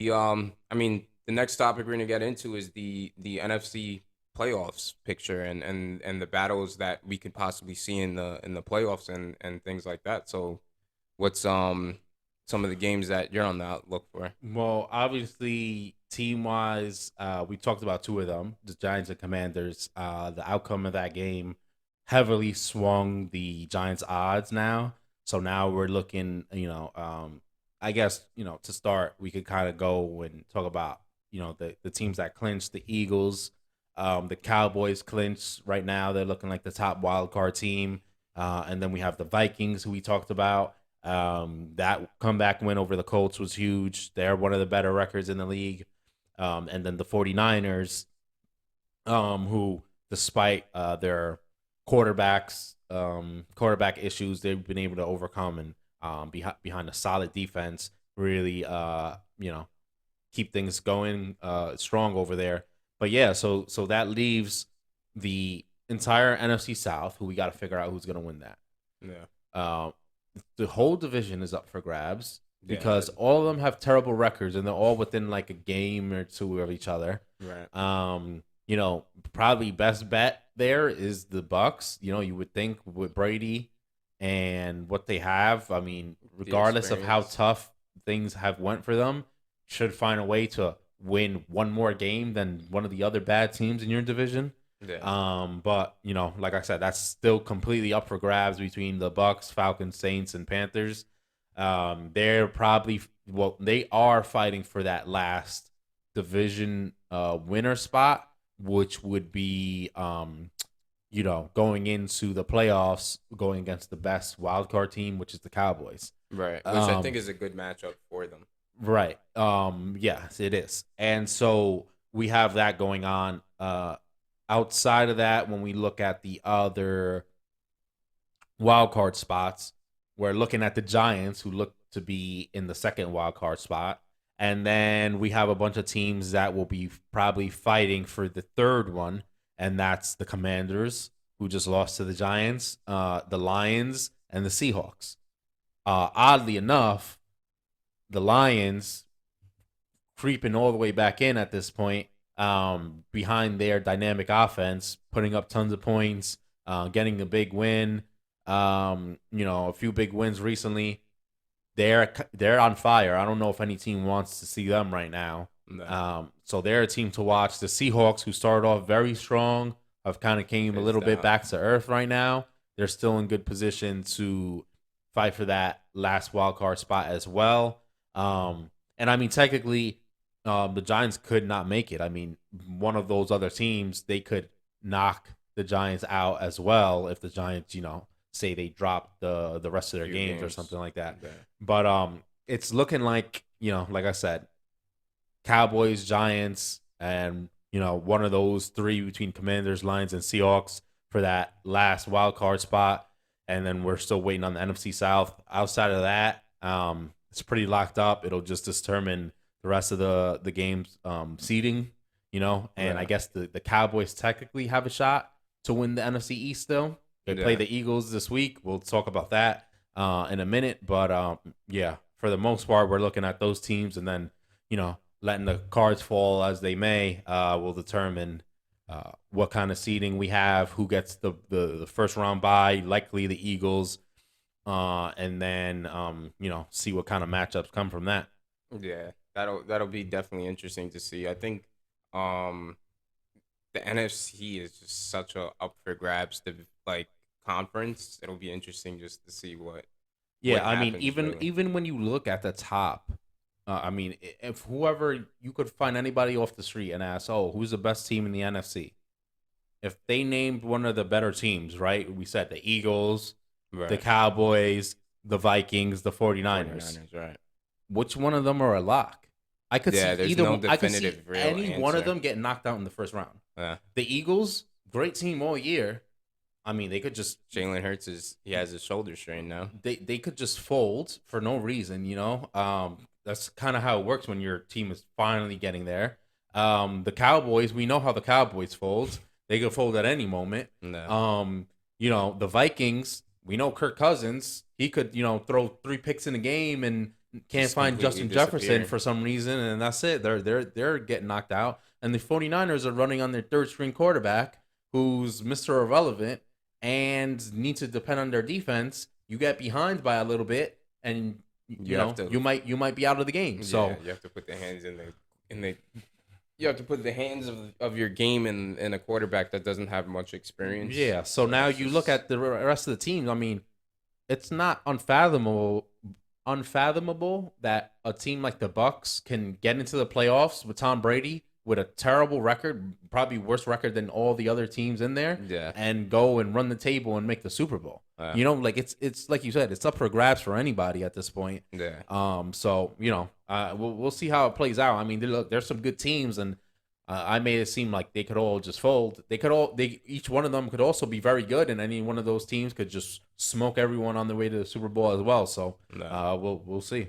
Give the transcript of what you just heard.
I mean, the next topic we're gonna get into is the NFC playoffs picture and the battles that we could possibly see in the playoffs and things like that. So, what's some of the games that you're on the outlook for? Well, obviously, team wise, we talked about two of them, the Giants and Commanders. The outcome of that game heavily swung the Giants' odds now. So now we're looking, I guess, to start, we could kind of go and talk about, the teams that clinched the Eagles. The Cowboys clinched right now. They're looking like the top wild card team. And then we have the Vikings, who we talked about. That comeback win over the Colts was huge. They're one of the better records in the league. And then the 49ers, who, despite their quarterback issues, they've been able to overcome and behind a solid defense, really, keep things going strong over there. But yeah, so that leaves the entire NFC South, who we got to figure out who's going to win that. Yeah, Uh, the whole division is up for grabs yeah, because all of them have terrible records and they're all within like a game or two of each other. right. Probably best bet there is the Bucks. You would think with Brady and what they have, I mean, The regardless of how experience. tough things have went for them, should find a way to win one more game than one of the other bad teams in your division. Yeah, But like I said, that's still completely up for grabs between the Bucks, Falcons, Saints, and Panthers. They're probably they are fighting for that last division winner spot, which would be going into the playoffs, going against the best wild card team, which is the Cowboys. right. Which I think Um, is a good matchup for them. right. Yes, it is. And so we have that going on. Outside of that, when we look at the other wild card spots, we're looking at the Giants, who look to be in the second wild card spot. And then we have a bunch of teams that will be probably fighting for the third one, and that's the Commanders, who just lost to the Giants, the Lions, and the Seahawks. Oddly enough, the Lions creeping all the way back in at this point, behind their dynamic offense, putting up tons of points, getting a big win. A few big wins recently. They're on fire. I don't know if any team wants to see them right now. No, So they're a team to watch. The Seahawks, who started off very strong, have kind of came a phase little bit down. back to earth right now. They're still in good position to fight for that last wild card spot as well. And I mean, technically, the Giants could not make it. I mean, one of those other teams, they could knock the Giants out as well if the Giants, say they drop the rest of their Few games or games. something like that. Yeah. But it's looking like, like I said, Cowboys, Giants, and one of those three between Commanders, Lions, and Seahawks for that last wild card spot. And then we're still waiting on the NFC South. Outside of that, it's pretty locked up. It'll just determine the rest of the game's seeding. And I Yeah. guess the Cowboys technically have a shot to win the NFC East still. They play Yeah. the Eagles this week. We'll talk about that in a minute. But yeah, for the most part, we're looking at those teams, and then letting the cards fall as they may will determine what kind of seeding we have, who gets the first round bye, likely the Eagles, and then see what kind of matchups come from that. Yeah. That'll be definitely interesting to see. I think um the NFC is just such a up for grabs to like conference. It'll be interesting just to see what Yeah, I mean, happens even really. even when you look at the top, I mean, if whoever you could find anybody off the street and ask, "Oh, who's the best team in the NFC?" If they named one of the better teams, right? We said the Eagles, the Right. Cowboys, the Vikings, the 49ers. 49ers, right. Which one of them are a lock? Yeah, there's no I could see definitive real any one of answer. them getting knocked out in the first round. Yeah. The Eagles, great team all year. I mean, they could just Jalen Hurts he has his shoulder strain now. they could just fold for no reason. That's kind of how it works when your team is finally getting there. The Cowboys, we know how the Cowboys fold. They could fold at any moment. No. The Vikings, we know Kirk Cousins. He could, throw three picks in a game and can't just find completely Justin Jefferson disappear. for some reason, and that's it. They're getting knocked out. And the 49ers are running on their third string quarterback who's Mr. Irrelevant and need to depend on their defense. You get behind by a little bit and You have to, you might be out of the game. So yeah, you have to put the hands in the you have to put the hands of your game in a quarterback that doesn't have much experience. yeah, so now it's you just- look at the rest of the teams. I mean, it's not unfathomable that a team like the Bucks can get into the playoffs with Tom Brady with a terrible record, probably worse record than all the other teams in there, Yeah. and go and run the table and make the Super Bowl. Like it's like you said, it's up for grabs for anybody at this point. Yeah. So we'll see how it plays out. I mean, there's some good teams, and I made it seem like they could all just fold. Each one of them could also be very good, and any one of those teams could just smoke everyone on the way to the Super Bowl as well. So No. we'll see.